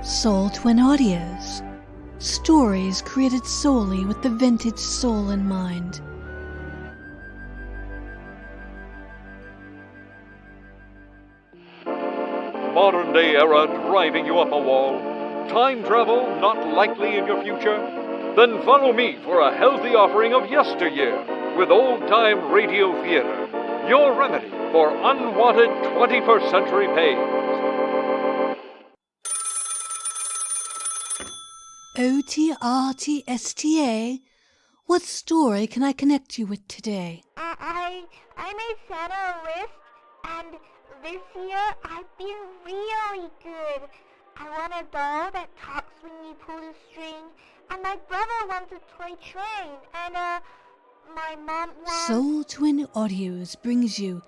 Soul Twin Audios. Stories created solely with the vintage soul in mind. Modern day era driving you up a wall? Time travel not likely in your future? Then follow me for a healthy offering of yesteryear with old-time radio theater, your remedy for unwanted 21st century pains. OTRT What story can I connect you with today? I made Santa a list, and this year I've been really good. I want a doll that talks when you pull the string, and my brother wants a toy train, and my mom wants... Soul Twin Audios brings you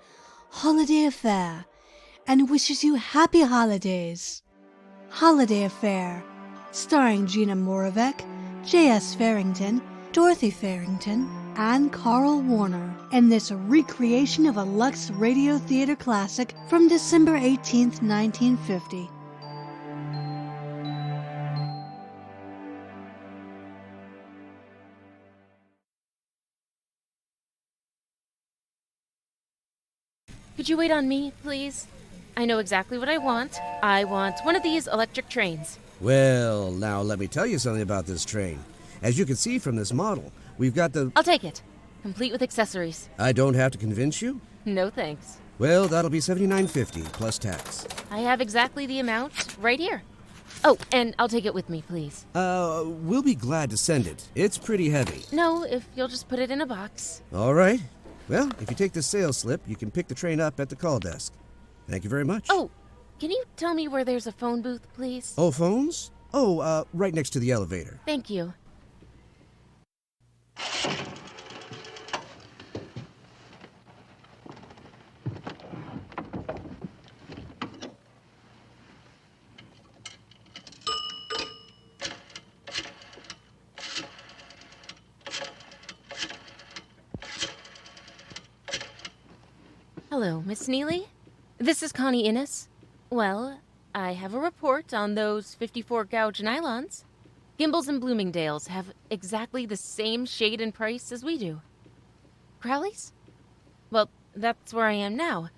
Holiday Affair and wishes you happy holidays. Holiday Affair, starring Gina Moravec, J.S. Farrington, Dorothy Farrington, and Karl Werner, in this recreation of a Lux Radio Theater classic from December 18th, 1950. Could you wait on me, please? I know exactly what I want. I want one of these electric trains. Well, now let me tell you something about this train. As you can see from this model, we've got the... I'll take it. Complete with accessories. I don't have to convince you? No thanks. Well, that'll be $79.50 plus tax. I have exactly the amount right here. Oh, and I'll take it with me, please. We'll be glad to send it. It's pretty heavy. No, if you'll just put it in a box. All right. Well, if you take the sales slip, you can pick the train up at the call desk. Thank you very much. Oh, can you tell me where there's a phone booth, please? Oh, phones? Oh, right next to the elevator. Thank you. Hello, Miss Neely? This is Connie Innes. Well, I have a report on those 54 gauge nylons. Gimbals and Bloomingdale's have exactly the same shade and price as we do. Crowley's? Well, that's where I am now.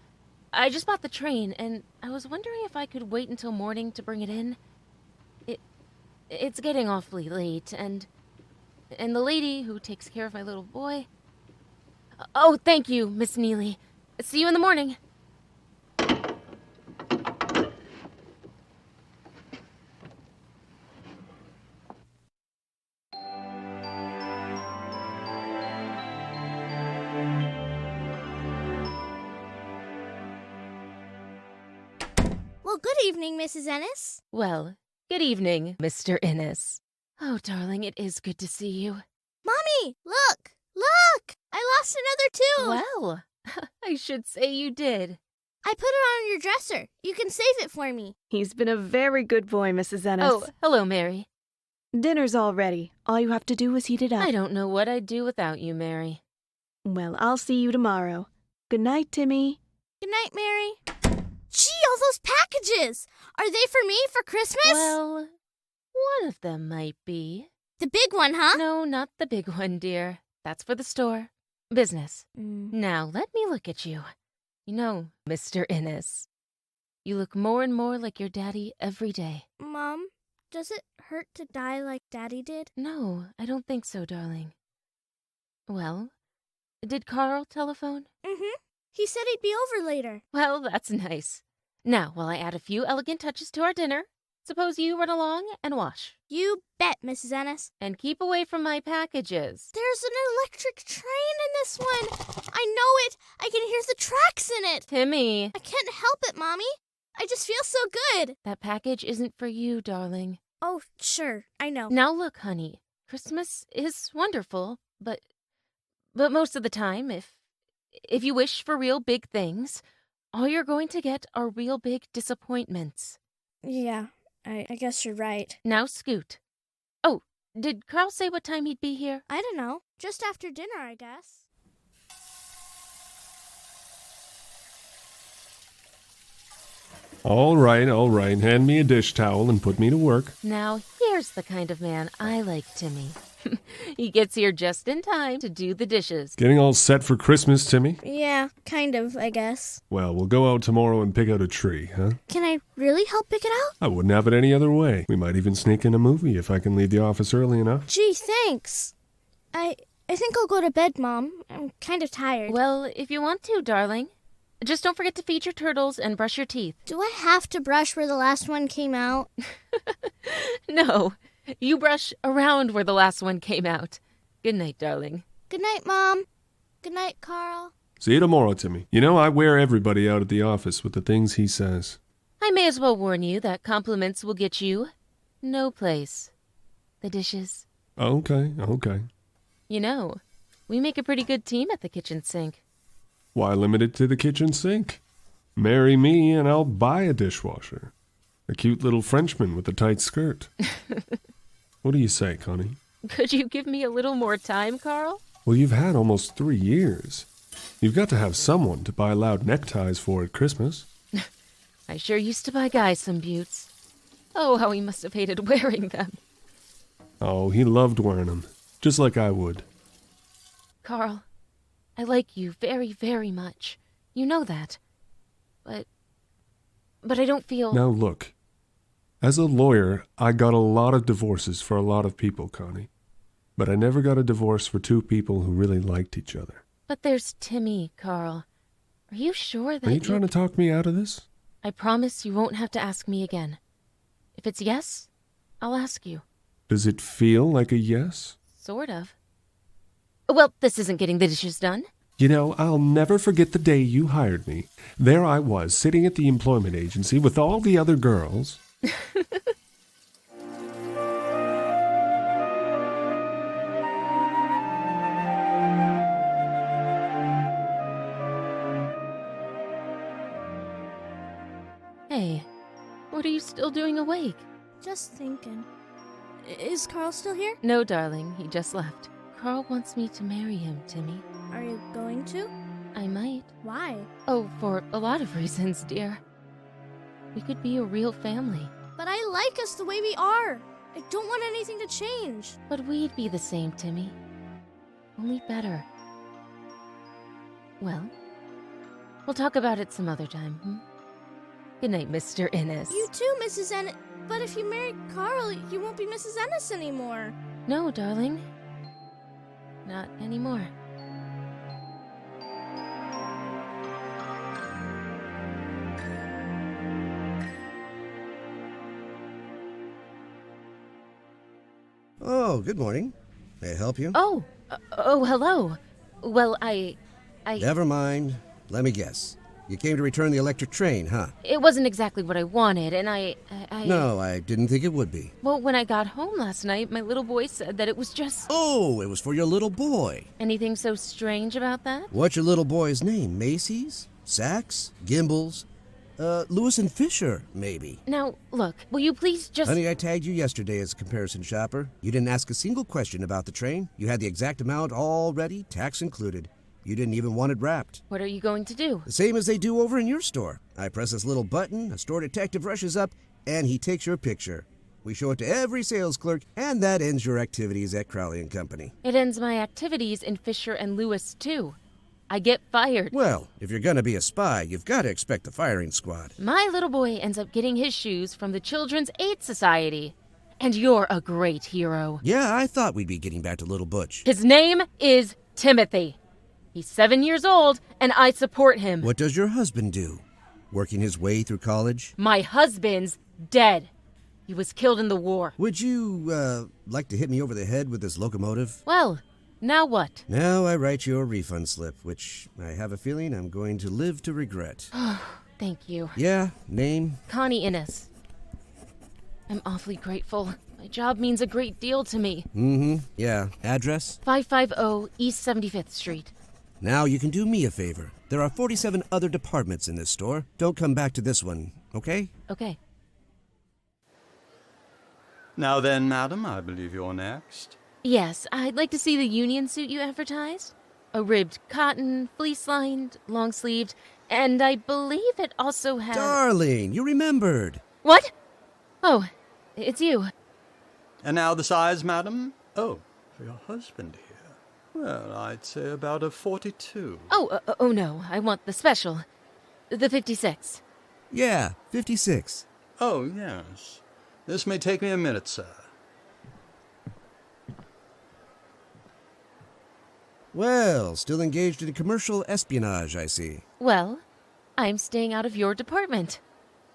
I just bought the train, and I was wondering if I could wait until morning to bring it in. It's getting awfully late, and the lady who takes care of my little boy... Oh, thank you, Miss Neely. See you in the morning. Well, good evening, Mrs. Ennis. Well, good evening, Mr. Innes. Oh, darling, it is good to see you. Mommy, look! Look! I lost another tooth! Well, I should say you did. I put it on your dresser. You can save it for me. He's been a very good boy, Mrs. Ennis. Oh, hello, Mary. Dinner's all ready. All you have to do is heat it up. I don't know what I'd do without you, Mary. Well, I'll see you tomorrow. Good night, Timmy. Good night, Mary. Gee, all those packages! Are they for me for Christmas? Well, one of them might be. The big one, huh? No, not the big one, dear. That's for the store. Business. Now, let me look at you. You know, Mr. Innes, you look more and more like your daddy every day. Mom, does it hurt to die like Daddy did? No, I don't think so, darling. Well, did Karl telephone? Mm-hmm. He said he'd be over later. Well, that's nice. Now, while I add a few elegant touches to our dinner, suppose you run along and wash. You bet, Mrs. Ennis. And keep away from my packages. There's an electric train in this one. I know it. I can hear the tracks in it. Timmy. I can't help it, Mommy. I just feel so good. That package isn't for you, darling. Oh, sure. I know. Now look, honey. Christmas is wonderful, but most of the time, if you wish for real big things, all you're going to get are real big disappointments. Yeah, I guess you're right. Now scoot. Oh, did Karl say what time he'd be here? I don't know. Just after dinner, I guess. All right. Hand me a dish towel and put me to work. Now, here's the kind of man I like, Timmy. He gets here just in time to do the dishes. Getting all set for Christmas, Timmy? Yeah, kind of, I guess. Well, we'll go out tomorrow and pick out a tree, huh? Can I really help pick it out? I wouldn't have it any other way. We might even sneak in a movie if I can leave the office early enough. Gee, thanks. I think I'll go to bed, Mom. I'm kind of tired. Well, if you want to, darling. Just don't forget to feed your turtles and brush your teeth. Do I have to brush where the last one came out? No. You brush around where the last one came out. Good night, darling. Good night, Mom. Good night, Karl. See you tomorrow, Timmy. You know, I wear everybody out at the office with the things he says. I may as well warn you that compliments will get you no place. The dishes. Okay. You know, we make a pretty good team at the kitchen sink. Why limit it to the kitchen sink? Marry me and I'll buy a dishwasher. A cute little Frenchman with a tight skirt. What do you say, Connie? Could you give me a little more time, Karl? Well, you've had almost 3 years. You've got to have someone to buy loud neckties for at Christmas. I sure used to buy guys some buttes. Oh, how he must have hated wearing them. Oh, he loved wearing them, just like I would. Karl, I like you very, very much. You know that. But I don't feel... Now look, as a lawyer, I got a lot of divorces for a lot of people, Connie. But I never got a divorce for 2 people who really liked each other. But there's Timmy, Karl. Are you sure that Are you trying to talk me out of this? I promise you won't have to ask me again. If it's yes, I'll ask you. Does it feel like a yes? Sort of. Well, this isn't getting the dishes done. You know, I'll never forget the day you hired me. There I was, sitting at the employment agency with all the other girls. Hey, what are you still doing awake? Just thinking. Is Karl still here? No, darling, he just left. Karl wants me to marry him, Timmy. Are you going to? I might. Why? Oh, for a lot of reasons, dear. We could be a real family. But I like us the way we are. I don't want anything to change. But we'd be the same, Timmy. Only better. Well, we'll talk about it some other time, Good night, Mr. Ennis. You too, Mrs. Ennis. But if you marry Karl, you won't be Mrs. Ennis anymore. No, darling. Not anymore. Oh, good morning. May I help you? Oh, hello. Well, I... Never mind. Let me guess. You came to return the electric train, huh? It wasn't exactly what I wanted, and I... No, I didn't think it would be. Well, when I got home last night, my little boy said that it was just... Oh, it was for your little boy. Anything so strange about that? What's your little boy's name? Macy's? Saks? Gimbals? Lewis and Fisher, maybe. Now, look, will you please just... Honey, I tagged you yesterday as a comparison shopper. You didn't ask a single question about the train. You had the exact amount all ready, tax included. You didn't even want it wrapped. What are you going to do? The same as they do over in your store. I press this little button, a store detective rushes up, and he takes your picture. We show it to every sales clerk, and that ends your activities at Crowley & Company. It ends my activities in Fisher and Lewis, too. I get fired. Well, if you're gonna be a spy, you've got to expect the firing squad. My little boy ends up getting his shoes from the Children's Aid Society. And you're a great hero. Yeah, I thought we'd be getting back to Little Butch. His name is Timothy. He's 7 years old, and I support him. What does your husband do? Working his way through college? My husband's dead. He was killed in the war. Would you, like to hit me over the head with this locomotive? Well, now what? Now I write you a refund slip, which I have a feeling I'm going to live to regret. Thank you. Yeah, name? Connie Innes. I'm awfully grateful. My job means a great deal to me. Yeah. Address? 550 East 75th Street. Now you can do me a favor. There are 47 other departments in this store. Don't come back to this one, okay? Okay. Now then, madam, I believe you're next. Yes, I'd like to see the union suit you advertised. a ribbed cotton, fleece-lined, long-sleeved, and I believe it also had... Darling, you remembered. What? Oh, it's you. And now the size, madam? Oh, for your husband here. Well, I'd say about a 42. Oh no, I want the special. The 56. Yeah, 56. Oh, yes. This may take me a minute, sir. Well, still engaged in commercial espionage, I see. Well, I'm staying out of your department.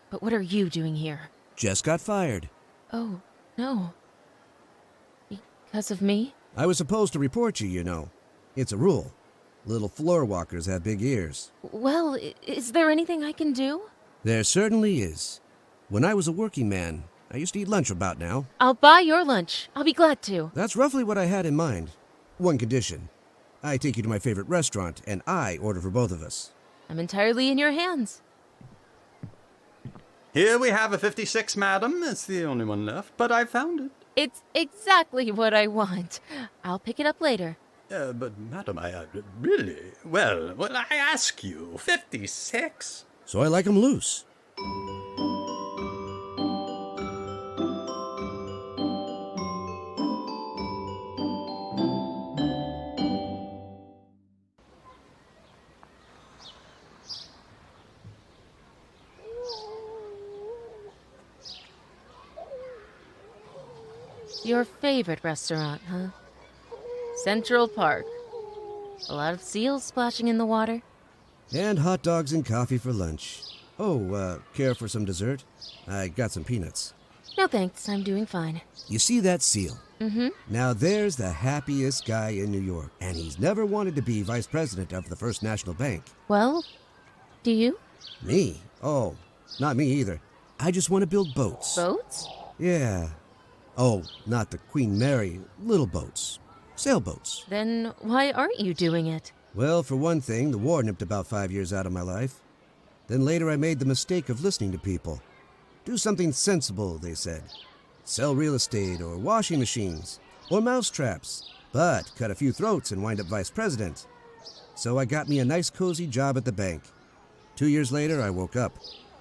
But what are you doing here? Just got fired. Oh, no. Because of me? I was supposed to report you, you know. It's a rule. Little floor walkers have big ears. Well, is there anything I can do? There certainly is. When I was a working man, I used to eat lunch about now. I'll buy your lunch. I'll be glad to. That's roughly what I had in mind. One condition. I take you to my favorite restaurant, and I order for both of us. I'm entirely in your hands. Here we have a 56, madam. It's the only one left, but I found it. It's exactly what I want. I'll pick it up later. But, madam, I really... Well, I ask you, 56? So I like 'em loose. Your favorite restaurant, huh? Central Park. A lot of seals splashing in the water. And hot dogs and coffee for lunch. Oh, care for some dessert? I got some peanuts. No thanks, I'm doing fine. You see that seal? Mm-hmm. Now there's the happiest guy in New York, and he's never wanted to be vice president of the First National Bank. Well, do you? Me? Oh, not me either. I just want to build boats. Boats? Yeah. Oh, not the Queen Mary, little boats. Sailboats. Then why aren't you doing it? Well, for one thing, the war nipped about 5 years out of my life. Then later I made the mistake of listening to people. Do something sensible, they said. Sell real estate, or washing machines, or mousetraps. But cut a few throats and wind up vice president. So I got me a nice cozy job at the bank. 2 years later, I woke up.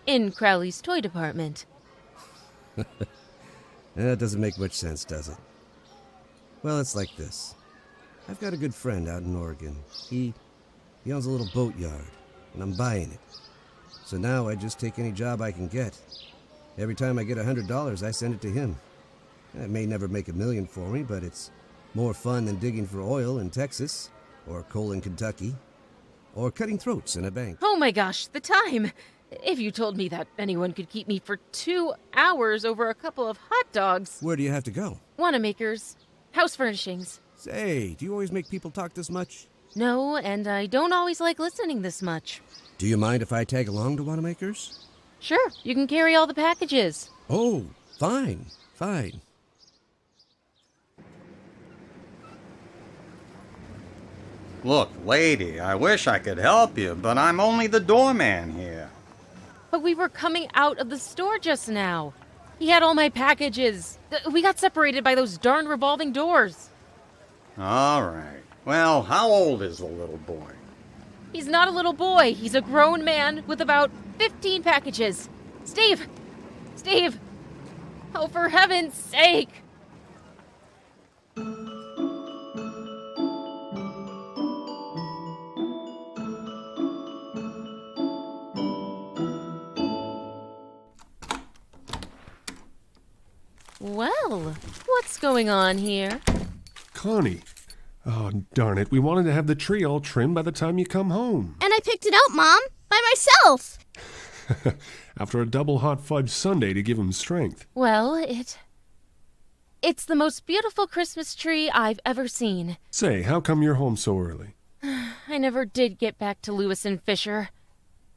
In Crowley's toy department. That doesn't make much sense, does it? Well, it's like this. I've got a good friend out in Oregon. He owns a little boatyard, and I'm buying it. So now I just take any job I can get. Every time I get $100, I send it to him. It may never make $1 million for me, but it's more fun than digging for oil in Texas, or coal in Kentucky, or cutting throats in a bank. Oh my gosh, the time! If you told me that anyone could keep me for 2 hours over a couple of hot dogs... Where do you have to go? Wanamaker's. House furnishings. Say, do you always make people talk this much? No, and I don't always like listening this much. Do you mind if I tag along to Wanamaker's? Sure, you can carry all the packages. Oh, fine. Look, lady, I wish I could help you, but I'm only the doorman here. But we were coming out of the store just now. He had all my packages. We got separated by those darn revolving doors. All right. Well, how old is the little boy? He's not a little boy. He's a grown man with about 15 packages. Steve! Oh, for heaven's sake! Well, what's going on here? Connie. Oh, darn it. We wanted to have the tree all trimmed by the time you come home. And I picked it out, Mom, by myself. After a double hot fudge sundae to give him strength. Well, it's the most beautiful Christmas tree I've ever seen. Say, how come you're home so early? I never did get back to Lewis and Fisher.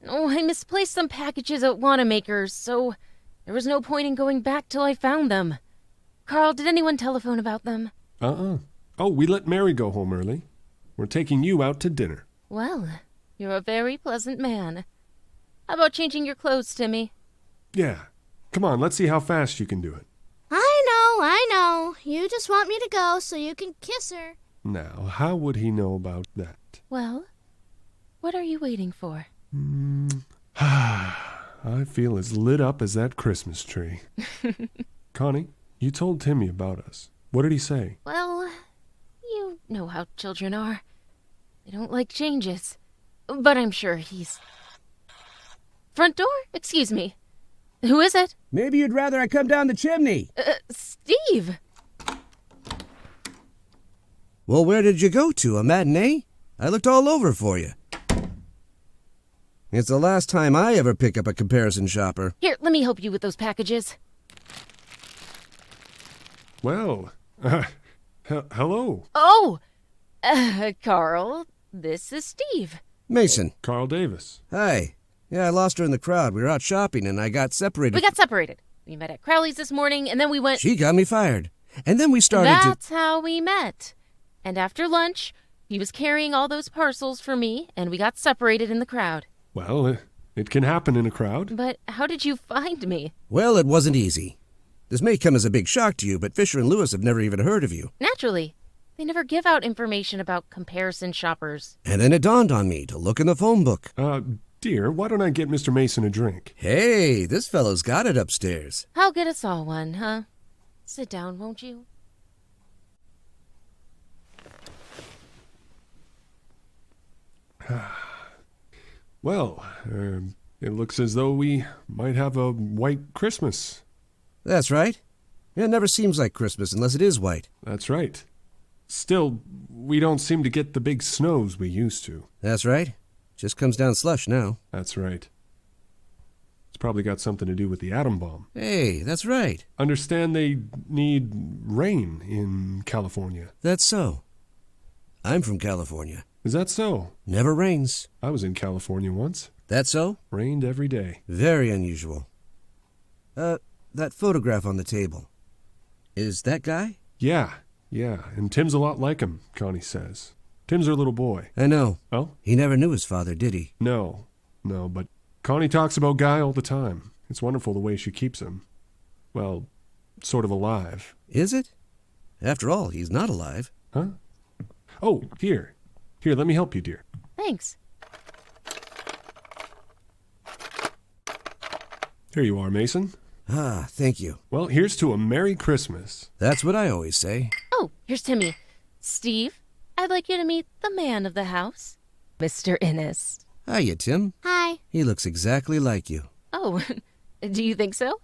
Oh, I misplaced some packages at Wanamaker's, so there was no point in going back till I found them. Carl, did anyone telephone about them? Oh, we let Mary go home early. We're taking you out to dinner. Well, you're a very pleasant man. How about changing your clothes, Timmy? Yeah. Come on, let's see how fast you can do it. I know. You just want me to go so you can kiss her. Now, how would he know about that? Well, what are you waiting for? I feel as lit up as that Christmas tree. Connie, you told Timmy about us. What did he say? Well, you know how children are. They don't like changes. But I'm sure he's... Front door? Excuse me. Who is it? Maybe you'd rather I come down the chimney. Steve! Well, where did you go to? A matinee? I looked all over for you. It's the last time I ever pick up a comparison shopper. Here, let me help you with those packages. Well, hello. Oh! Carl, this is Steve. Mason. Carl Davis. Hi. Yeah, I lost her in the crowd. We were out shopping and I got separated. We got separated. We met at Crowley's this morning and then we went... She got me fired. And then we started That's how we met. And after lunch, he was carrying all those parcels for me and we got separated in the crowd. Well, it can happen in a crowd. But how did you find me? Well, it wasn't easy. This may come as a big shock to you, but Fisher and Lewis have never even heard of you. Naturally. They never give out information about comparison shoppers. And then it dawned on me to look in the phone book. Dear, why don't I get Mr. Mason a drink? Hey, this fellow's got it upstairs. I'll get us all one, huh? Sit down, won't you? Well, it looks as though we might have a white Christmas. That's right. It never seems like Christmas unless it is white. That's right. Still, we don't seem to get the big snows we used to. That's right. Just comes down slush now. That's right. It's probably got something to do with the atom bomb. Hey, that's right. Understand they need rain in California. That's so. I'm from California. Is that so? Never rains. I was in California once. That so? Rained every day. Very unusual. That photograph on the table. Is that guy? Yeah. And Tim's a lot like him, Connie says. Tim's her little boy. I know. Oh? He never knew his father, did he? No, but Connie talks about Guy all the time. It's wonderful the way she keeps him. Well, sort of alive. Is it? After all, he's not alive. Huh? Oh, here, let me help you, dear. Thanks. Here you are, Mason. Ah, thank you. Well, here's to a Merry Christmas. That's what I always say. Oh, here's Timmy. Steve, I'd like you to meet the man of the house, Mr. Innes. Hiya, Tim. Hi. He looks exactly like you. Oh, do you think so?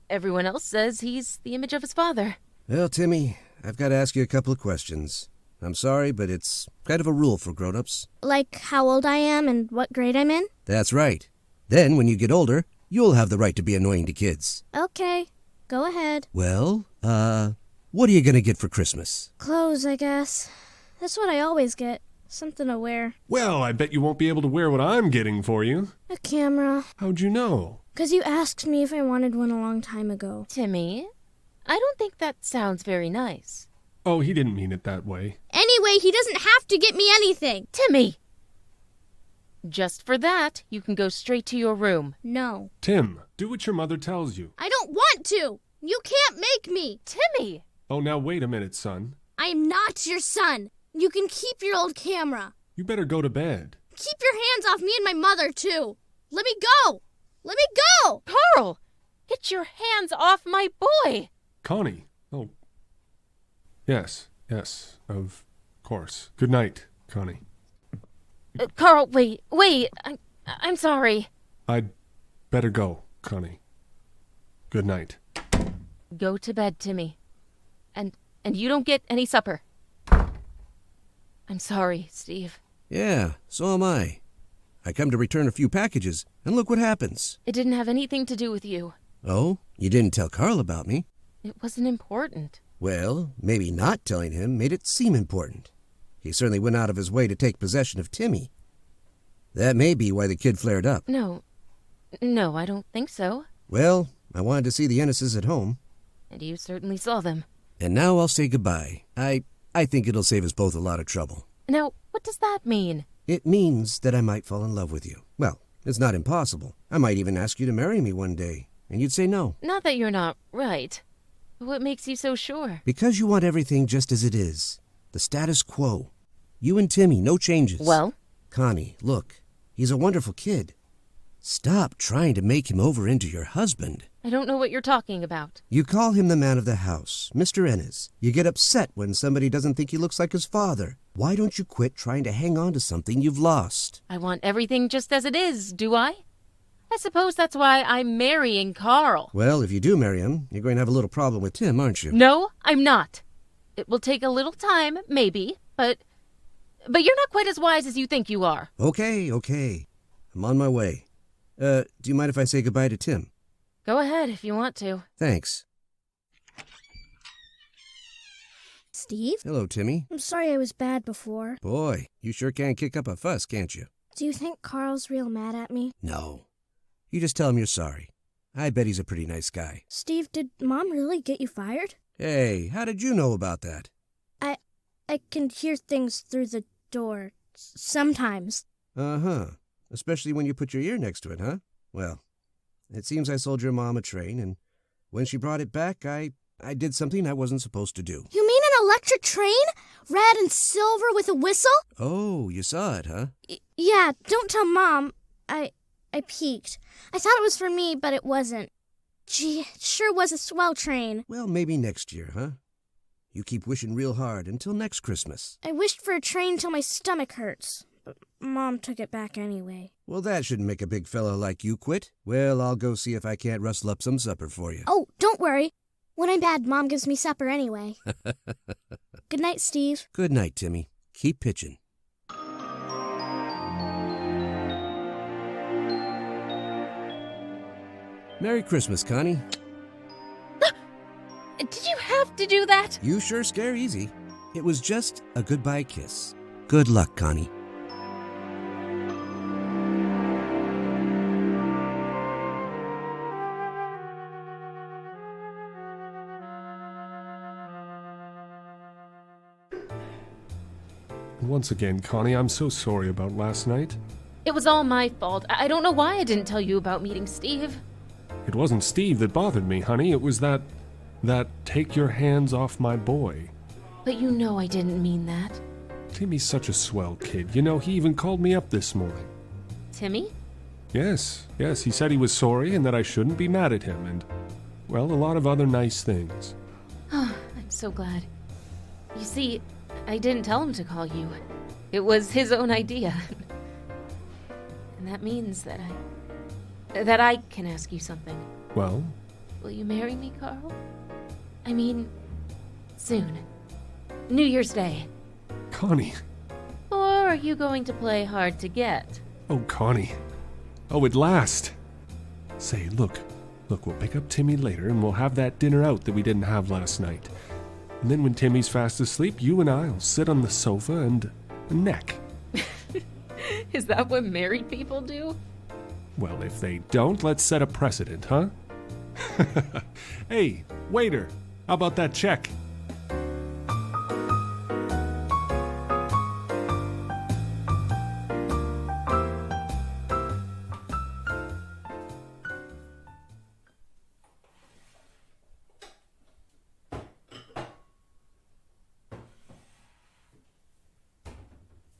Everyone else says he's the image of his father. Well, Timmy, I've got to ask you a couple of questions. I'm sorry, but it's kind of a rule for grown-ups. Like how old I am and what grade I'm in? That's right. Then, when you get older, you'll have the right to be annoying to kids. Okay, go ahead. Well, what are you gonna get for Christmas? Clothes, I guess. That's what I always get. Something to wear. Well, I bet you won't be able to wear what I'm getting for you. A camera. How'd you know? 'Cause you asked me if I wanted one a long time ago. Timmy, I don't think that sounds very nice. Oh, he didn't mean it that way. Anyway, he doesn't have to get me anything. Timmy! Just for that, you can go straight to your room. No. Tim, do what your mother tells you. I don't want to. You can't make me. Timmy! Oh, now wait a minute, son. I am not your son. You can keep your old camera. You better go to bed. Keep your hands off me and my mother, too. Let me go. Let me go. Carl! Get your hands off my boy! Connie. Oh. Yes, of course. Good night, Connie. Carl, wait. I'm sorry. I'd better go, Connie. Good night. Go to bed, Timmy. And you don't get any supper. I'm sorry, Steve. Yeah, so am I. I come to return a few packages, and look what happens. It didn't have anything to do with you. Oh? You didn't tell Karl about me? It wasn't important. Well, maybe not telling him made it seem important. He certainly went out of his way to take possession of Timmy. That may be why the kid flared up. No, I don't think so. Well, I wanted to see the Ennises at home. And you certainly saw them. And now I'll say goodbye. I think it'll save us both a lot of trouble. Now, what does that mean? It means that I might fall in love with you. Well, it's not impossible. I might even ask you to marry me one day, and you'd say no. Not that you're not right. But what makes you so sure? Because you want everything just as it is. The status quo. You and Timmy, no changes. Well? Connie, look. He's a wonderful kid. Stop trying to make him over into your husband. I don't know what you're talking about. You call him the man of the house, Mr. Ennis. You get upset when somebody doesn't think he looks like his father. Why don't you quit trying to hang on to something you've lost? I want everything just as it is, do I? I suppose that's why I'm marrying Karl. Well, if you do marry him, you're going to have a little problem with Tim, aren't you? No, I'm not. It will take a little time, maybe, but you're not quite as wise as you think you are. Okay. I'm on my way. Do you mind if I say goodbye to Tim? Go ahead if you want to. Thanks. Steve? Hello, Timmy. I'm sorry I was bad before. Boy, you sure can kick up a fuss, can't you? Do you think Karl's real mad at me? No. You just tell him you're sorry. I bet he's a pretty nice guy. Steve, did Mom really get you fired? Hey, how did you know about that? I can hear things through the door. Sometimes. Uh-huh. Especially when you put your ear next to it, huh? Well, it seems I sold your mom a train, and when she brought it back, I did something I wasn't supposed to do. You mean an electric train? Red and silver with a whistle? Oh, you saw it, huh? Yeah, don't tell Mom. I peeked. I thought it was for me, but it wasn't. Gee, it sure was a swell train. Well, maybe next year, huh? You keep wishing real hard until next Christmas. I wished for a train till my stomach hurts, but Mom took it back anyway. Well, that shouldn't make a big fellow like you quit. Well, I'll go see if I can't rustle up some supper for you. Oh, don't worry. When I'm bad, Mom gives me supper anyway. Good night, Steve. Good night, Timmy. Keep pitching. Merry Christmas, Connie. Did you have to do that? You sure scare easy. It was just a goodbye kiss. Good luck, Connie. Once again, Connie, I'm so sorry about last night. It was all my fault. I don't know why I didn't tell you about meeting Steve. It wasn't Steve that bothered me, honey. It was that take your hands off my boy. But you know I didn't mean that. Timmy's such a swell kid. You know, he even called me up this morning. Timmy? Yes, he said he was sorry and that I shouldn't be mad at him and, well, a lot of other nice things. Oh, I'm so glad. You see, I didn't tell him to call you. It was his own idea. And that means that I can ask you something. Well? Will you marry me, Karl? I mean, soon. New Year's Day. Connie. Or are you going to play hard to get? Oh, Connie. Oh, at last. Say, look, we'll pick up Timmy later and we'll have that dinner out that we didn't have last night. And then when Timmy's fast asleep, you and I'll sit on the sofa and neck. Is that what married people do? Well, if they don't, let's set a precedent, huh? Hey, waiter, how about that check?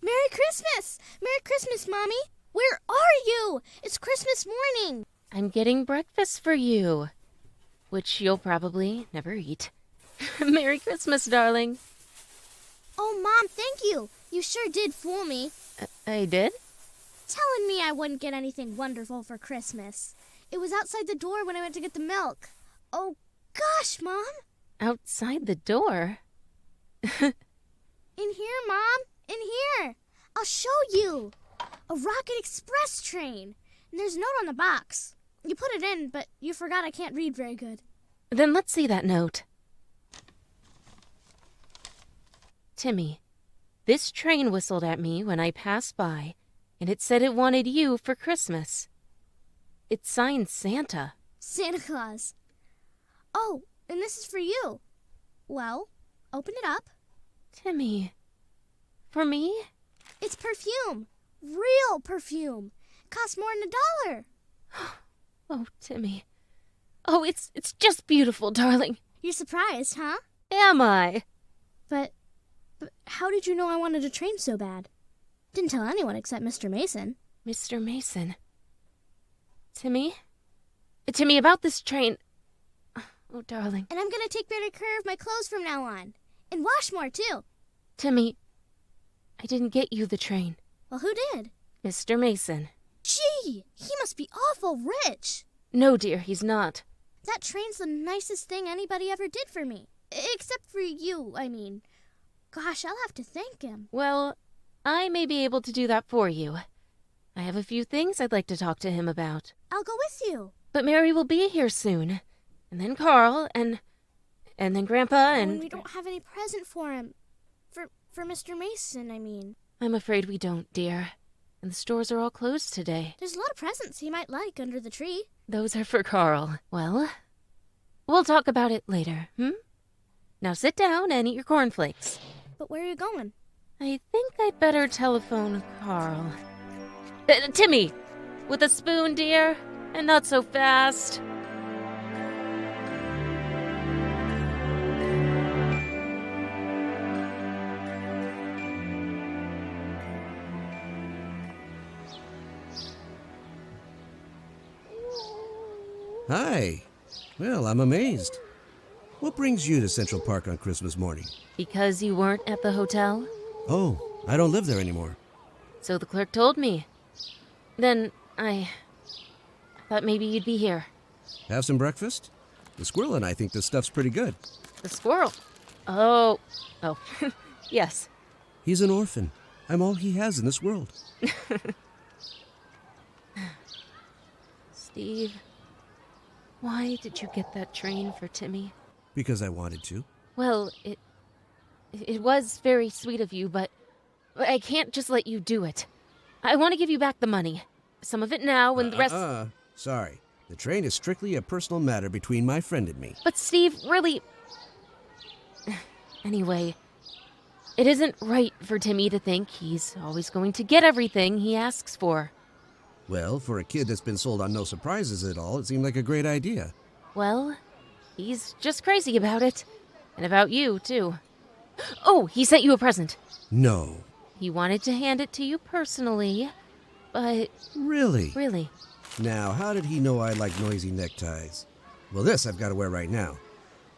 Merry Christmas! Merry Christmas, Mommy! Where are you? It's Christmas morning. I'm getting breakfast for you, which you'll probably never eat. Merry Christmas, darling. Oh, Mom, thank you. You sure did fool me. I did? Telling me I wouldn't get anything wonderful for Christmas. It was outside the door when I went to get the milk. Oh, gosh, Mom. Outside the door? In here, Mom. In here. I'll show you. A Rocket Express train. And there's a note on the box. You put it in, but you forgot I can't read very good. Then let's see that note. Timmy, this train whistled at me when I passed by, and it said it wanted you for Christmas. It's signed Santa. Santa Claus. Oh, and this is for you. Well, open it up. Timmy, for me? It's perfume. Real perfume. It costs more than $1. Oh, Timmy. Oh, it's just beautiful, darling. You're surprised, huh? Am I? But How did you know I wanted to train so bad? Didn't tell anyone except Mr. Mason. Mr. Mason. Timmy? Timmy, about this train... Oh, darling. And I'm gonna take better care of my clothes from now on. And wash more, too. Timmy, I didn't get you the train. Well, who did? Mr. Mason. Gee, he must be awful rich. No, dear, he's not. That train's the nicest thing anybody ever did for me. Except for you, I mean. Gosh, I'll have to thank him. Well, I may be able to do that for you. I have a few things I'd like to talk to him about. I'll go with you. But Mary will be here soon. And then Karl, and then Grandpa, and... we don't have any present for him. For Mr. Mason, I mean. I'm afraid we don't, dear. And the stores are all closed today. There's a lot of presents he might like under the tree. Those are for Karl. Well, we'll talk about it later, Now sit down and eat your cornflakes. But where are you going? I think I'd better telephone Karl. Timmy! With a spoon, dear, and not so fast. Hi. Well, I'm amazed. What brings you to Central Park on Christmas morning? Because you weren't at the hotel? Oh, I don't live there anymore. So the clerk told me. Then I thought maybe you'd be here. Have some breakfast? The squirrel and I think this stuff's pretty good. The squirrel? Oh, yes. He's an orphan. I'm all he has in this world. Steve, why did you get that train for Timmy? Because I wanted to. Well, it was very sweet of you, but I can't just let you do it. I want to give you back the money. Some of it now and the rest... Sorry. The train is strictly a personal matter between my friend and me. But Steve, really... Anyway, it isn't right for Timmy to think he's always going to get everything he asks for. Well, for a kid that's been sold on no surprises at all, it seemed like a great idea. Well, he's just crazy about it. And about you, too. Oh, he sent you a present. No. He wanted to hand it to you personally, but... Really? Really. Now, how did he know I like noisy neckties? Well, this I've got to wear right now.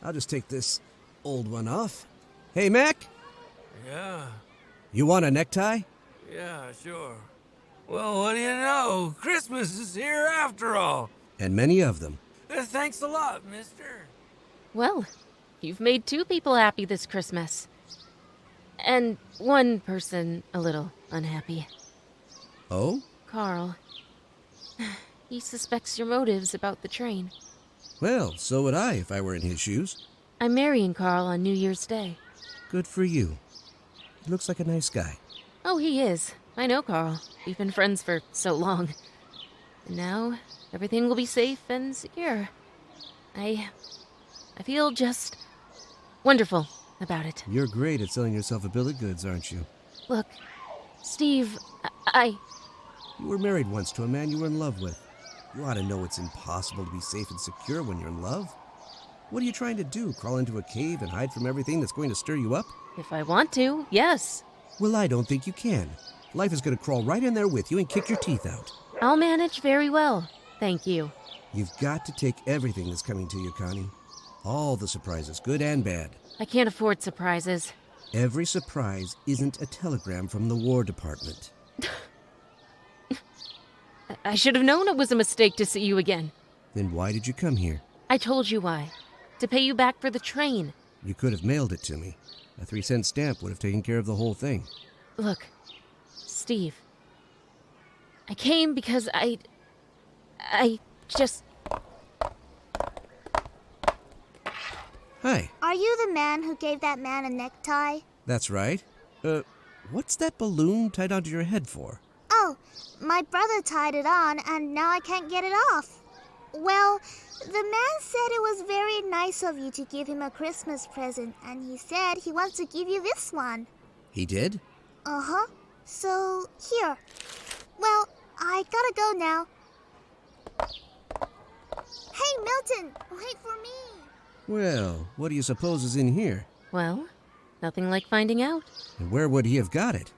I'll just take this old one off. Hey, Mac? Yeah? You want a necktie? Yeah, sure. Well, what do you know? Christmas is here after all. And many of them. Thanks a lot, mister. Well, you've made 2 people happy this Christmas. And 1 person a little unhappy. Oh? Karl. He suspects your motives about the train. Well, so would I if I were in his shoes. I'm marrying Karl on New Year's Day. Good for you. He looks like a nice guy. Oh, he is. I know Karl. We've been friends for so long. And now, everything will be safe and secure. I feel just wonderful about it. You're great at selling yourself a bill of goods, aren't you? Look, Steve, You were married once to a man you were in love with. You ought to know it's impossible to be safe and secure when you're in love. What are you trying to do, crawl into a cave and hide from everything that's going to stir you up? If I want to, yes. Well, I don't think you can. Life is going to crawl right in there with you and kick your teeth out. I'll manage very well, thank you. You've got to take everything that's coming to you, Connie. All the surprises, good and bad. I can't afford surprises. Every surprise isn't a telegram from the War Department. I should have known it was a mistake to see you again. Then why did you come here? I told you why. To pay you back for the train. You could have mailed it to me. A 3-cent stamp would have taken care of the whole thing. Look, Steve. I came because I just... Hi. Are you the man who gave that man a necktie? That's right. What's that balloon tied onto your head for? Oh, my brother tied it on, and now I can't get it off. Well, the man said it was very nice of you to give him a Christmas present, and he said he wants to give you this one. He did? Uh-huh. So, here. Well, I gotta go now. Hey, Milton, wait for me. Well, what do you suppose is in here? Well, Nothing like finding out. And where would he have got it?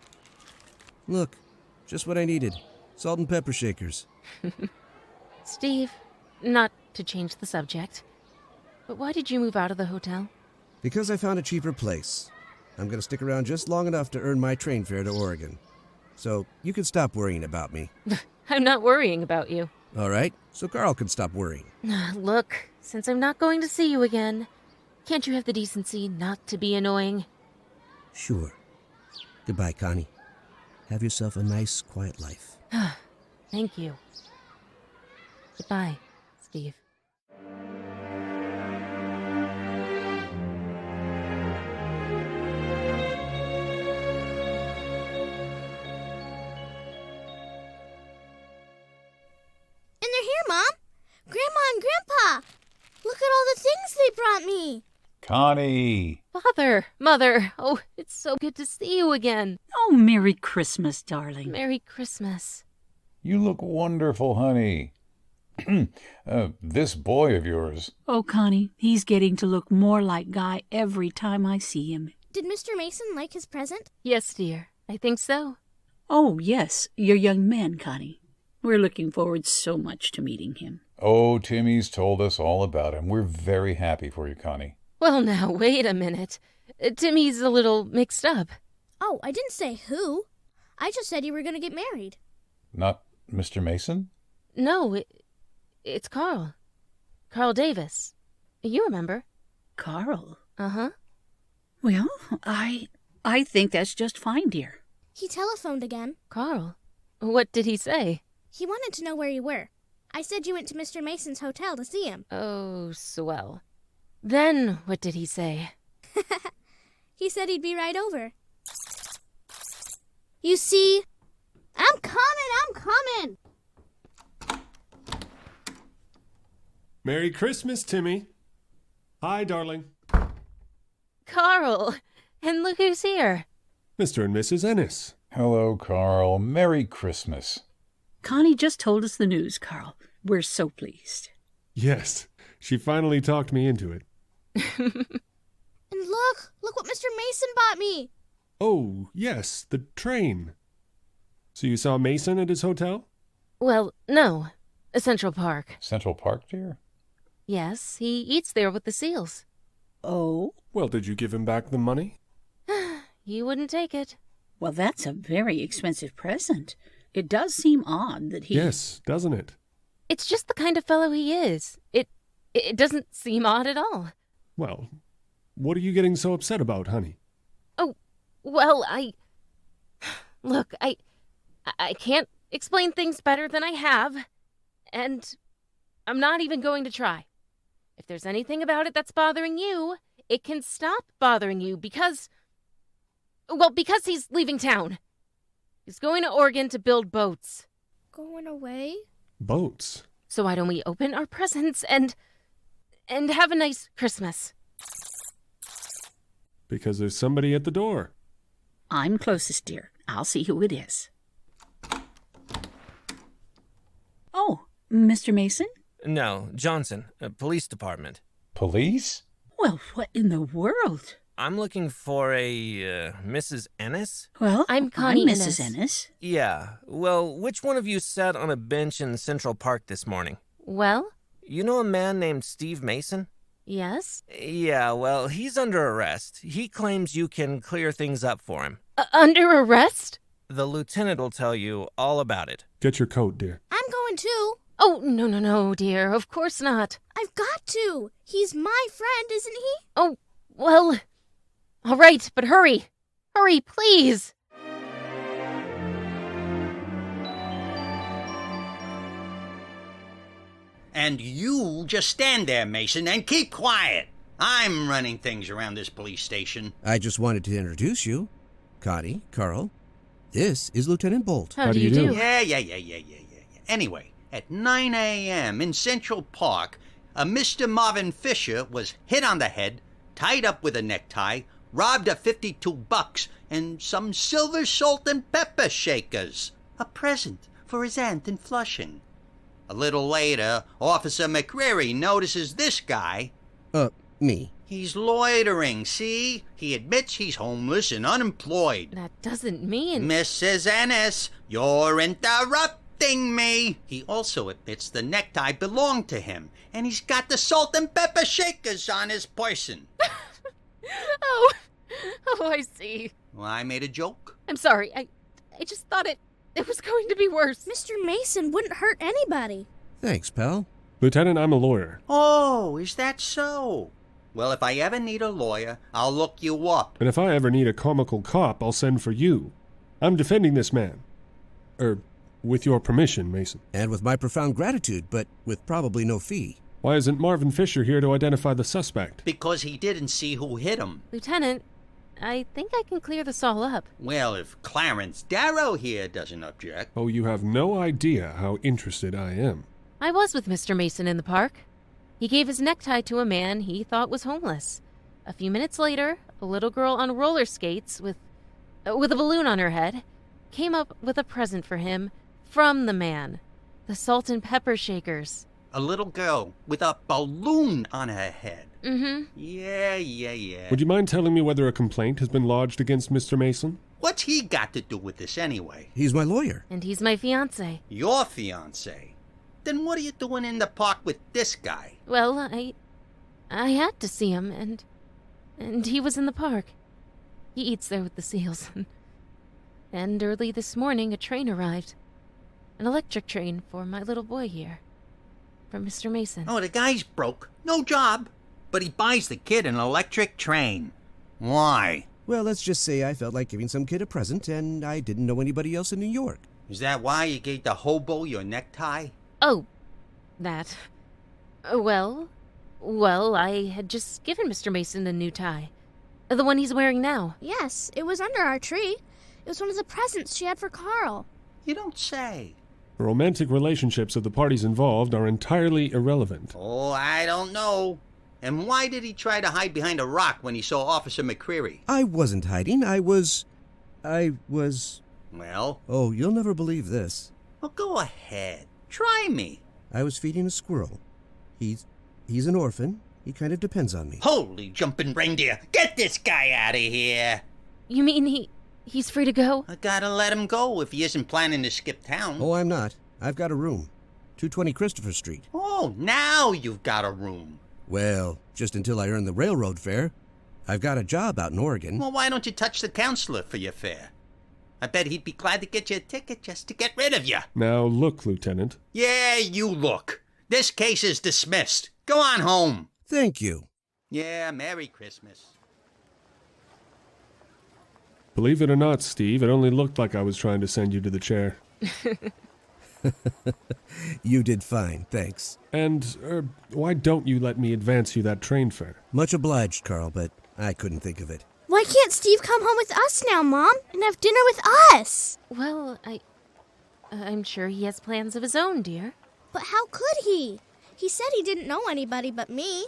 Look, just what I needed. Salt and pepper shakers. Steve, not to change the subject, but why did you move out of the hotel? Because I found a cheaper place. I'm going to stick around just long enough to earn my train fare to Oregon. So you can stop worrying about me. I'm not worrying about you. All right, so Karl can stop worrying. Look, since I'm not going to see you again, can't you have the decency not to be annoying? Sure. Goodbye, Connie. Have yourself a nice, quiet life. Thank you. Goodbye, Steve. And they're here, Mom. Grandma and Grandpa. Look at all the things they brought me. Connie! Father, Mother, oh, it's so good to see you again. Oh, Merry Christmas, darling. Merry Christmas. You look wonderful, honey. This boy of yours. Oh, Connie, he's getting to look more like Guy every time I see him. Did Mr. Mason like his present? Yes, dear, I think so. Oh, yes, your young man, Connie. We're looking forward so much to meeting him. Oh, Timmy's told us all about him. We're very happy for you, Connie. Well, now, wait a minute. Timmy's a little mixed up. Oh, I didn't say who. I just said you were going to get married. Not Mr. Mason? No, it's Karl. Karl Davis. You remember. Karl? Uh-huh. Well, I think that's just fine, dear. He telephoned again. Karl? What did he say? He wanted to know where you were. I said you went to Mr. Mason's hotel to see him. Oh, swell. Then what did he say? He said he'd be right over. You see, I'm coming! Merry Christmas, Timmy. Hi, darling. Karl! And look who's here. Mr. and Mrs. Ennis. Hello, Karl. Merry Christmas. Connie just told us the news, Karl. We're so pleased. Yes, she finally talked me into it. And look what Mr. Mason bought me. Oh, yes, the train. So you saw Mason at his hotel? Well, no. Central Park. Central Park, dear? Yes, he eats there with the seals. Oh? Well, did you give him back the money? He wouldn't take it. Well, that's a very expensive present. It does seem odd that he... Yes, doesn't it? It's just the kind of fellow he is. It doesn't seem odd at all. Well, what are you getting so upset about, honey? Oh, well, Look, I can't explain things better than I have, and I'm not even going to try. If there's anything about it that's bothering you, it can stop bothering you because he's leaving town. He's going to Oregon to build boats. Going away? Boats? So why don't we open our presents and have a nice Christmas? Because there's somebody at the door. I'm closest, dear. I'll see who it is. Oh, Mr. Mason? No, Johnson, police department. Police? Well, what in the world? I'm looking for a, Mrs. Ennis? Well, I'm Connie Mrs. Ennis. Yeah, well, which one of you sat on a bench in Central Park this morning? Well? You know a man named Steve Mason? Yes? Yeah, well, he's under arrest. He claims you can clear things up for him. Under arrest? The lieutenant will tell you all about it. Get your coat, dear. I'm going too. Oh, no, dear. Of course not. I've got to. He's my friend, isn't he? Oh, well... All right, but hurry. Hurry, please. And you just stand there, Mason, and keep quiet. I'm running things around this police station. I just wanted to introduce you. Connie, Karl, this is Lieutenant Bolt. How do you do? Yeah. Anyway, at 9 a.m. in Central Park, a Mr. Marvin Fisher was hit on the head, tied up with a necktie, robbed of $52 and some silver salt and pepper shakers. A present for his aunt in Flushing. A little later, Officer McCreary notices this guy. Me. He's loitering, see? He admits he's homeless and unemployed. That doesn't mean... Mrs. Ennis, you're interrupting me. He also admits the necktie belonged to him, and he's got the salt and pepper shakers on his person. Oh, I see. Well, I made a joke. I'm sorry. I just thought it was going to be worse. Mr. Mason wouldn't hurt anybody. Thanks, pal. Lieutenant, I'm a lawyer. Oh, is that so? Well, if I ever need a lawyer, I'll look you up. And if I ever need a comical cop, I'll send for you. I'm defending this man. With your permission, Mason. And with my profound gratitude, but with probably no fee. Why isn't Marvin Fisher here to identify the suspect? Because he didn't see who hit him. Lieutenant, I think I can clear this all up. Well, if Clarence Darrow here doesn't object. Oh, you have no idea how interested I am. I was with Mr. Mason in the park. He gave his necktie to a man he thought was homeless. A few minutes later, a little girl on roller skates with a balloon on her head came up with a present for him from the man. The salt and pepper shakers. A little girl with a balloon on her head. Mm-hmm. Yeah. Would you mind telling me whether a complaint has been lodged against Mr. Mason? What's he got to do with this anyway? He's my lawyer. And he's my fiancé. Your fiancé? Then what are you doing in the park with this guy? Well, I had to see him, and he was in the park. He eats there with the seals. And early this morning, a train arrived. An electric train for my little boy here. From Mr. Mason. Oh, the guy's broke. No job. But he buys the kid an electric train. Why? Well, let's just say I felt like giving some kid a present, and I didn't know anybody else in New York. Is that why you gave the hobo your necktie? Oh, that. Well, I had just given Mr. Mason a new tie. The one he's wearing now. Yes, it was under our tree. It was one of the presents she had for Karl. You don't say. The romantic relationships of the parties involved are entirely irrelevant. Oh, I don't know. And why did he try to hide behind a rock when he saw Officer McCreary? I wasn't hiding. I was... Well? Oh, you'll never believe this. Well, go ahead. Try me. I was feeding a squirrel. He's an orphan. He kind of depends on me. Holy jumping reindeer! Get this guy out of here! You mean he's free to go? I gotta let him go if he isn't planning to skip town. Oh, I'm not. I've got a room. 220 Christopher Street. Oh, now you've got a room. Well, just until I earn the railroad fare. I've got a job out in Oregon. Well, why don't you touch the counselor for your fare? I bet he'd be glad to get you a ticket just to get rid of you. Now look, Lieutenant. Yeah, you look. This case is dismissed. Go on home. Thank you. Yeah, Merry Christmas. Believe it or not, Steve, it only looked like I was trying to send you to the chair. You did fine, thanks. And, why don't you let me advance you that train fare? Much obliged, Karl, but I couldn't think of it. Why can't Steve come home with us now, Mom, and have dinner with us? Well, I'm sure he has plans of his own, dear. But how could he? He said he didn't know anybody but me.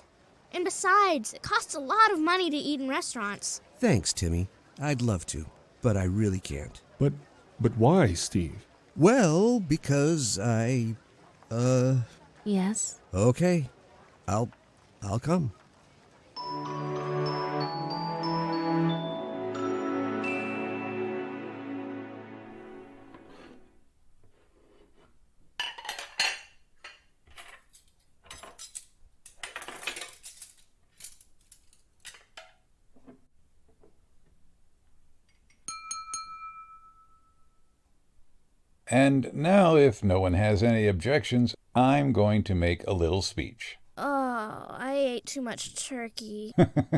And besides, it costs a lot of money to eat in restaurants. Thanks, Timmy. I'd love to, but I really can't. But why, Steve? Well, because Yes? Okay. I'll come. And now, if no one has any objections, I'm going to make a little speech. Oh, I ate too much turkey.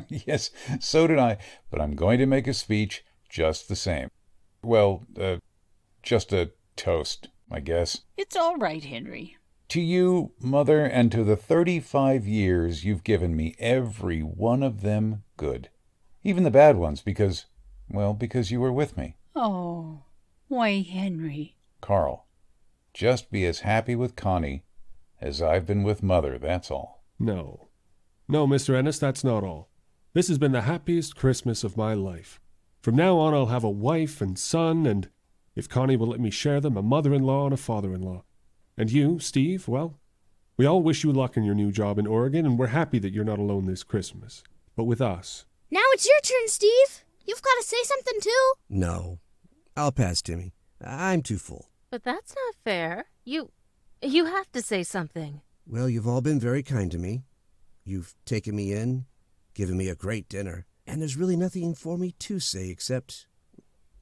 Yes, so did I, but I'm going to make a speech just the same. Well, just a toast, I guess. It's all right, Henry. To you, Mother, and to the 35 years you've given me, every one of them good. Even the bad ones, because you were with me. Oh, why, Henry. Karl, just be as happy with Connie as I've been with Mother, that's all. No, Mr. Ennis, that's not all. This has been the happiest Christmas of my life. From now on, I'll have a wife and son, and, if Connie will let me share them, a mother-in-law and a father-in-law. And you, Steve, well, we all wish you luck in your new job in Oregon, and we're happy that you're not alone this Christmas. but with us. Now it's your turn, Steve. You've got to say something, too. No. I'll pass, Timmy. I'm too full. But that's not fair. You have to say something. Well, you've all been very kind to me. You've taken me in, given me a great dinner, and there's really nothing for me to say except,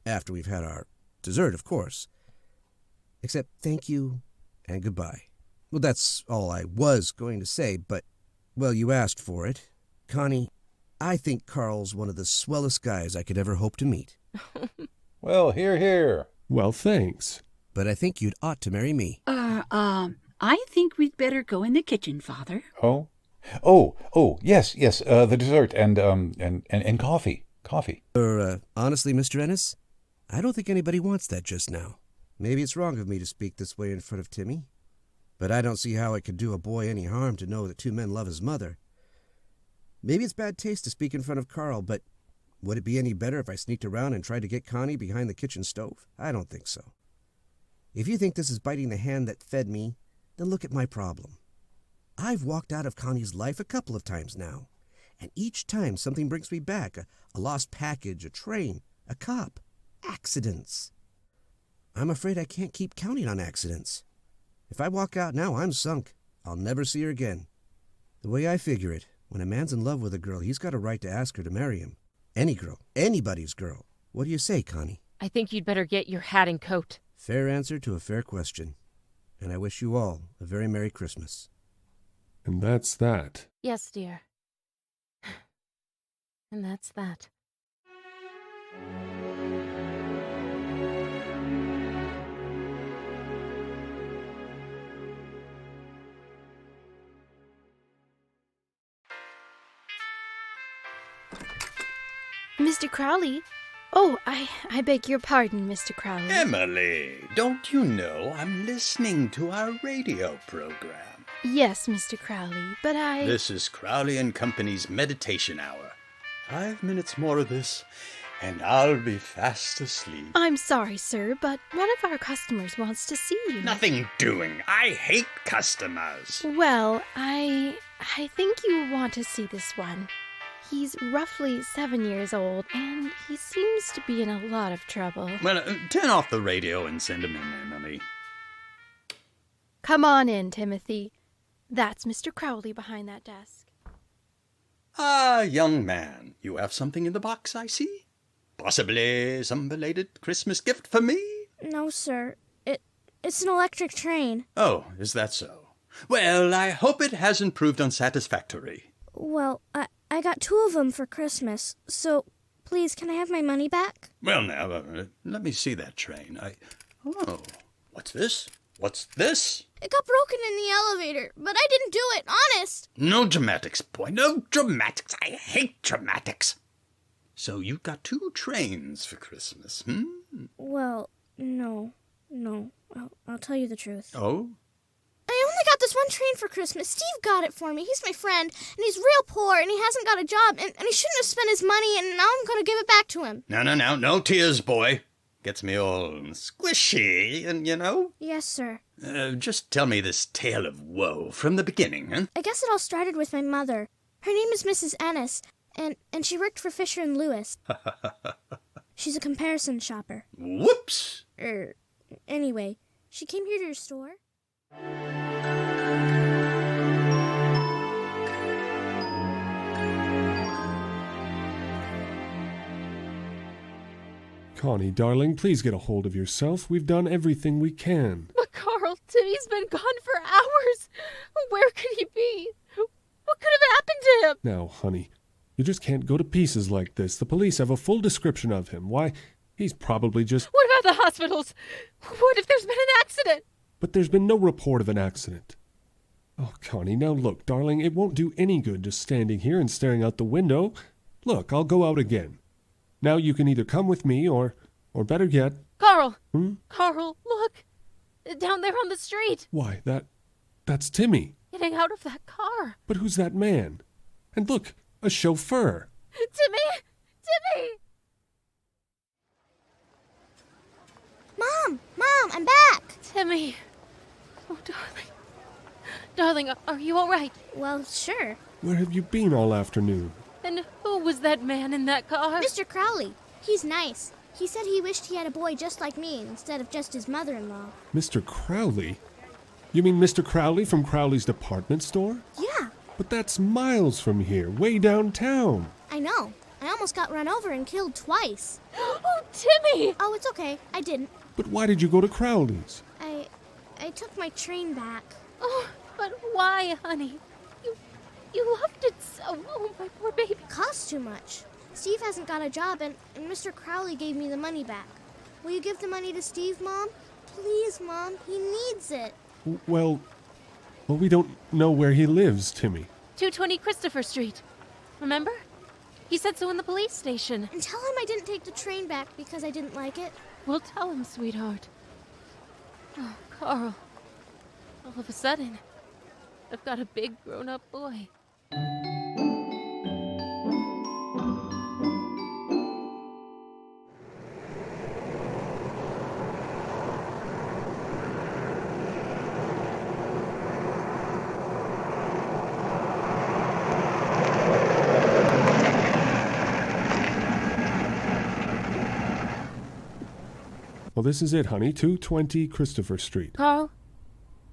after we've had our dessert, of course, except thank you and goodbye. Well, that's all I was going to say, but, well, you asked for it. Connie, I think Karl's one of the swellest guys I could ever hope to meet. Well, hear, hear. Well, thanks. But I think you'd ought to marry me. I think we'd better go in the kitchen, Father. Oh, yes, the dessert and coffee. Honestly, Mr. Ennis, I don't think anybody wants that just now. Maybe it's wrong of me to speak this way in front of Timmy, but I don't see how it could do a boy any harm to know that two men love his mother. Maybe it's bad taste to speak in front of Karl, but would it be any better if I sneaked around and tried to get Connie behind the kitchen stove? I don't think so. If you think this is biting the hand that fed me, then look at my problem. I've walked out of Connie's life a couple of times now, and each time something brings me back, a lost package, a train, a cop, accidents. I'm afraid I can't keep counting on accidents. If I walk out now, I'm sunk. I'll never see her again. The way I figure it, when a man's in love with a girl, he's got a right to ask her to marry him. Any girl, anybody's girl. What do you say, Connie? I think you'd better get your hat and coat. Fair answer to a fair question. And I wish you all a very Merry Christmas. And that's that. Yes, dear. And that's that. Mr. Crowley? Oh, I beg your pardon, Mr. Crowley. Emily, don't you know I'm listening to our radio program? Yes, Mr. Crowley, but I... This is Crowley and Company's meditation hour. 5 minutes more of this, and I'll be fast asleep. I'm sorry, sir, but one of our customers wants to see you. Nothing doing. I hate customers. Well, I think you want to see this one. He's roughly 7 years old, and he seems to be in a lot of trouble. Well, turn off the radio and send him in, Emily. Come on in, Timothy. That's Mr. Crowley behind that desk. Ah, young man, you have something in the box, I see. Possibly some belated Christmas gift for me? No, sir. It's an electric train. Oh, is that so? Well, I hope it hasn't proved unsatisfactory. Well, I got 2 of them for Christmas, so please, can I have my money back? Well, now, let me see that train. Oh, what's this? What's this? It got broken in the elevator, but I didn't do it, honest. No dramatics, boy, no dramatics. I hate dramatics. So you got 2 trains for Christmas, Well, no. I'll tell you the truth. Oh? I only got this one train for Christmas. Steve got it for me. He's my friend, and he's real poor, and he hasn't got a job, and he shouldn't have spent his money, and now I'm going to give it back to him. No tears, boy. Gets me all squishy, and you know. Yes, sir. Just tell me this tale of woe from the beginning, huh? I guess it all started with my mother. Her name is Mrs. Ennis, and she worked for Fisher & Lewis. She's a comparison shopper. Whoops! Anyway, she came here to your store. Connie, darling, please get a hold of yourself. We've done everything we can. But Karl, Timmy's been gone for hours. Where could he be? What could have happened to him? Now, honey, you just can't go to pieces like this. The police have a full description of him. Why, he's probably just... What about the hospitals? What if there's been an accident? But there's been no report of an accident. Oh, Connie, now look, darling, it won't do any good just standing here and staring out the window. Look, I'll go out again. Now you can either come with me or better yet... Karl! Karl, look! Down there on the street! Why, that's Timmy. Getting out of that car. But who's that man? And look, a chauffeur. Timmy! Mom, I'm back! Timmy. Oh, darling, are you all right? Well, sure. Where have you been all afternoon? And who was that man in that car? Mr. Crowley. He's nice. He said he wished he had a boy just like me instead of just his mother-in-law. Mr. Crowley? You mean Mr. Crowley from Crowley's department store? Yeah. But that's miles from here, way downtown. I know. I almost got run over and killed twice. Oh, Timmy! Oh, it's okay. I didn't. But why did you go to Crowley's? I took my train back. Oh, but why, honey? You loved it so. Oh, my poor baby. It costs too much. Steve hasn't got a job, and Mr. Crowley gave me the money back. Will you give the money to Steve, Mom? Please, Mom. He needs it. Well, we don't know where he lives, Timmy. 220 Christopher Street. Remember? He said so in the police station. And tell him I didn't take the train back because I didn't like it. We'll tell him, sweetheart. Oh, Karl. All of a sudden, I've got a big grown-up boy. Well, this is it, honey. 220 Christopher Street. Karl,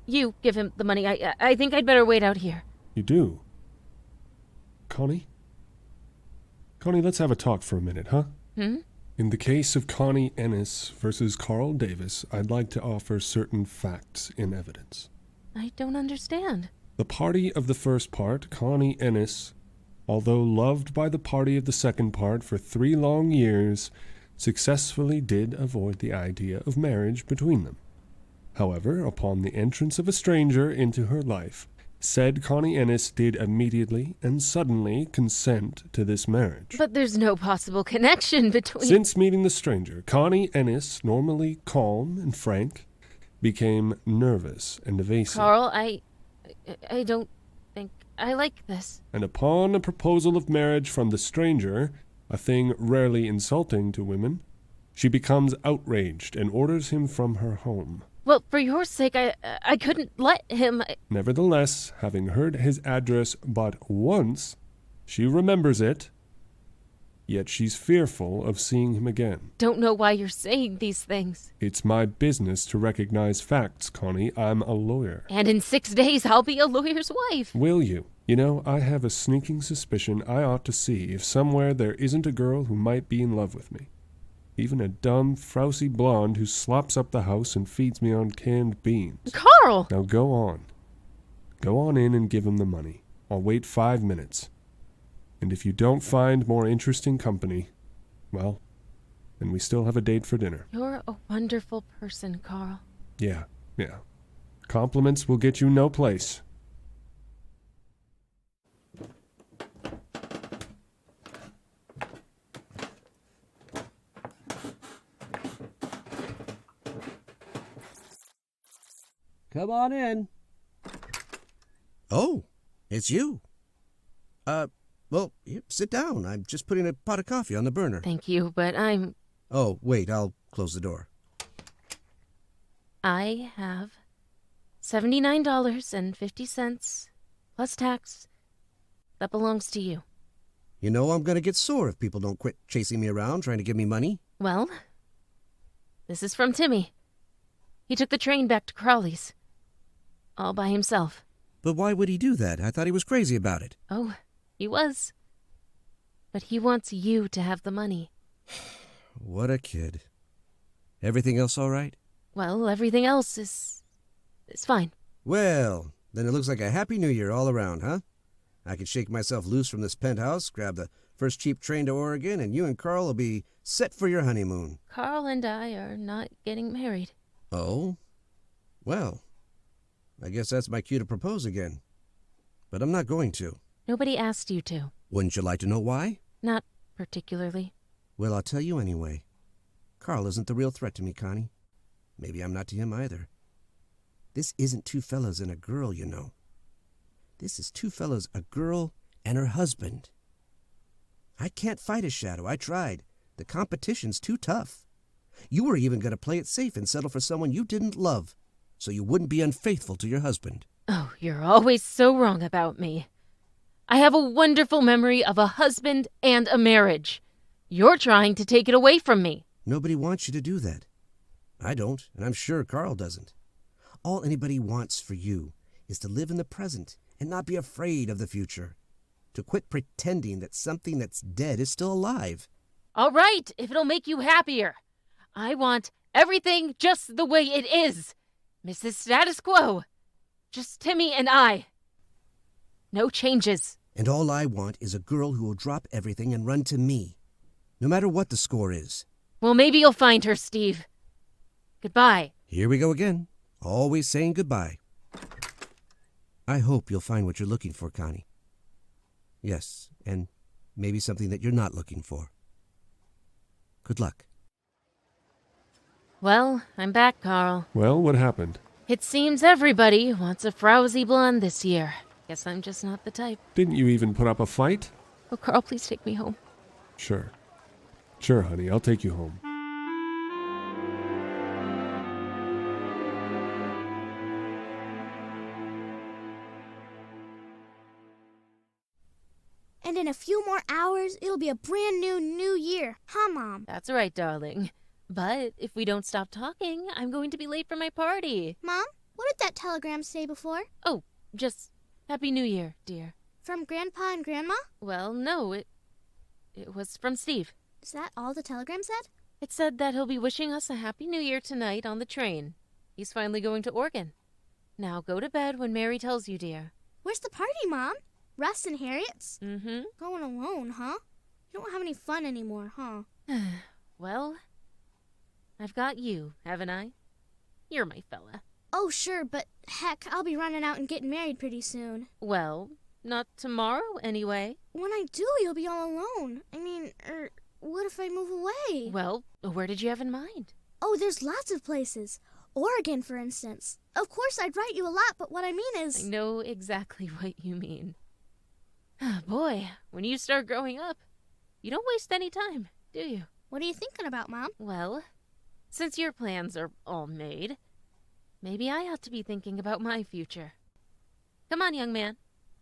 you give him the money. I think I'd better wait out here. You do? Connie? Connie, let's have a talk for a minute, huh? In the case of Connie Ennis versus Carl Davis, I'd like to offer certain facts in evidence. I don't understand. The party of the first part, Connie Ennis, although loved by the party of the second part for 3 long years, successfully did avoid the idea of marriage between them. However, upon the entrance of a stranger into her life, said Connie Ennis did immediately and suddenly consent to this marriage. But there's no possible connection between... Since meeting the stranger, Connie Ennis, normally calm and frank, became nervous and evasive. Karl, I don't think I like this. And upon a proposal of marriage from the stranger, a thing rarely insulting to women, she becomes outraged and orders him from her home. Well, for your sake, I couldn't let him... Nevertheless, having heard his address but once, she remembers it, yet she's fearful of seeing him again. Don't know why you're saying these things. It's my business to recognize facts, Connie. I'm a lawyer. And in 6 days, I'll be a lawyer's wife. Will you? You know, I have a sneaking suspicion I ought to see if somewhere there isn't a girl who might be in love with me. Even a dumb, frowsy blonde who slops up the house and feeds me on canned beans. Karl! Now go on. Go on in and give him the money. I'll wait 5 minutes. And if you don't find more interesting company, well, then we still have a date for dinner. You're a wonderful person, Karl. Yeah. Compliments will get you no place. Come on in. Oh, it's you. Well, sit down. I'm just putting a pot of coffee on the burner. Thank you, but I'm... Oh, wait, I'll close the door. I have $79.50 plus tax. That belongs to you. You know I'm going to get sore if people don't quit chasing me around trying to give me money. Well, this is from Timmy. He took the train back to Crowley's. All by himself. But why would he do that? I thought he was crazy about it. Oh, he was. But he wants you to have the money. What a kid. Everything else all right? Well, everything else is fine. Well, then it looks like a happy new year all around, huh? I can shake myself loose from this penthouse, grab the first cheap train to Oregon, and you and Karl will be set for your honeymoon. Karl and I are not getting married. Oh? Well, I guess that's my cue to propose again. But I'm not going to. Nobody asked you to. Wouldn't you like to know why? Not particularly. Well, I'll tell you anyway. Karl isn't the real threat to me, Connie. Maybe I'm not to him either. This isn't 2 fellas and a girl, you know. This is 2 fellas, a girl, and her husband. I can't fight a shadow. I tried. The competition's too tough. You were even going to play it safe and settle for someone you didn't love, so you wouldn't be unfaithful to your husband. Oh, you're always so wrong about me. I have a wonderful memory of a husband and a marriage. You're trying to take it away from me. Nobody wants you to do that. I don't, and I'm sure Karl doesn't. All anybody wants for you is to live in the present and not be afraid of the future. To quit pretending that something that's dead is still alive. All right, if it'll make you happier. I want everything just the way it is. Mrs. Status Quo. Just Timmy and I. No changes. And all I want is a girl who will drop everything and run to me, no matter what the score is. Well, maybe you'll find her, Steve. Goodbye. Here we go again. Always saying goodbye. I hope you'll find what you're looking for, Connie. Yes, and maybe something that you're not looking for. Good luck. Well, I'm back, Karl. Well, what happened? It seems everybody wants a frowsy blonde this year. Guess I'm just not the type. Didn't you even put up a fight? Oh, Karl, please take me home. Sure. Sure, honey, I'll take you home. And in a few more hours, it'll be a brand new year. Huh, Mom? That's right, darling. But if we don't stop talking, I'm going to be late for my party. Mom, what did that telegram say before? Oh, just Happy New Year, dear. From Grandpa and Grandma? Well, no, it was from Steve. Is that all the telegram said? It said that he'll be wishing us a Happy New Year tonight on the train. He's finally going to Oregon. Now go to bed when Mary tells you, dear. Where's the party, Mom? Russ and Harriet's? Mm-hmm. Going alone, huh? You don't have any fun anymore, huh? Well, I've got you, haven't I? You're my fella. Oh, sure, but heck, I'll be running out and getting married pretty soon. Well, not tomorrow, anyway. When I do, you'll be all alone. I mean, what if I move away? Well, where did you have in mind? Oh, there's lots of places. Oregon, for instance. Of course, I'd write you a lot, but what I mean is... I know exactly what you mean. Boy, when you start growing up, you don't waste any time, do you? What are you thinking about, Mom? Well, since your plans are all made, maybe I ought to be thinking about my future. Come on, young man.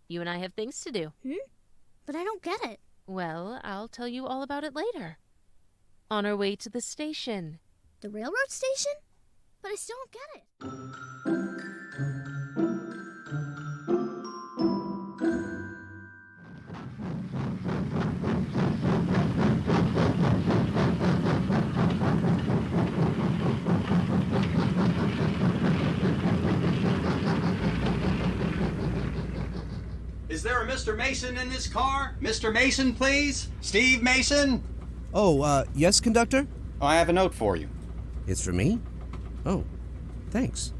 You and I have things to do. But I don't get it. Well, I'll tell you all about it later. On our way to the station. The railroad station? But I still don't get it. Is there a Mr. Mason in this car? Mr. Mason, please? Steve Mason? Oh, yes, conductor? Oh, I have a note for you. It's for me? Oh, thanks.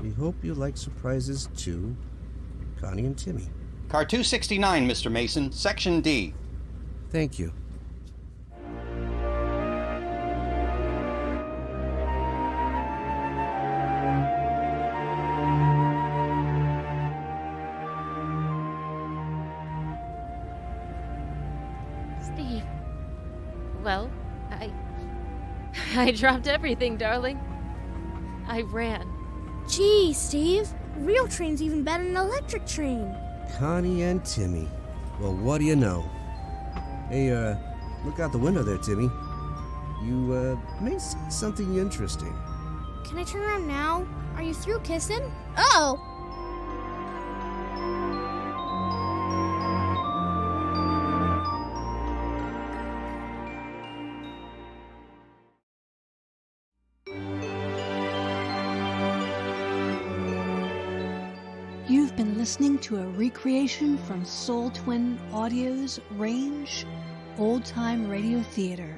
We hope you like surprises too, Connie and Timmy. Car 269, Mr. Mason, Section D. Thank you. Steve. Well, I dropped everything, darling. I ran. Gee, Steve. A real train's even better than an electric train. Connie and Timmy. Well, what do you know? Hey, look out the window there, Timmy. You, may see something interesting. Can I turn around now? Are you through kissing? Oh! You've been listening to a recreation from Soul Twin Audio's Range Old Time Radio Theater.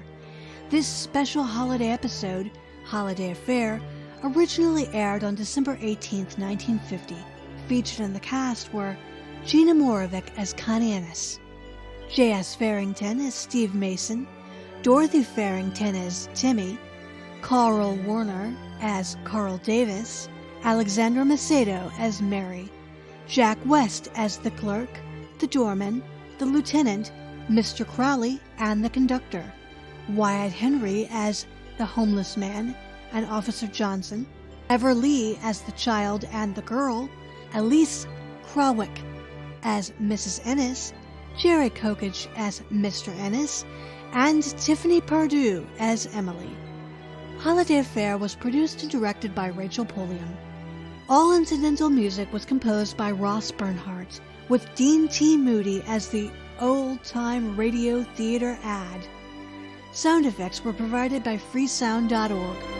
This special holiday episode, Holiday Affair, originally aired on December 18th, 1950. Featured in the cast were Gina Moravec as Connie Ennis, J.S. Farrington as Steve Mason, Dorothy Farrington as Timmy, Karl Werner as Carl Davis, Alexxandra Macedo as Mary, Jack West as the clerk, the doorman, the lieutenant, Mr. Crowley, and the conductor, Wyatt Henry as the homeless man and Officer Johnson, Everly as the child and the girl, Eleiece Kraweic as Mrs. Ennis, Jerry Kokich as Mr. Ennis, and Tiffany Perdue as Emily. Holiday Affair was produced and directed by Rachel Pulliam. All incidental music was composed by Ross Bernhardt, with Dean T. Moody as the Old-Time Radio Theater Ad. Sound effects were provided by freesound.org.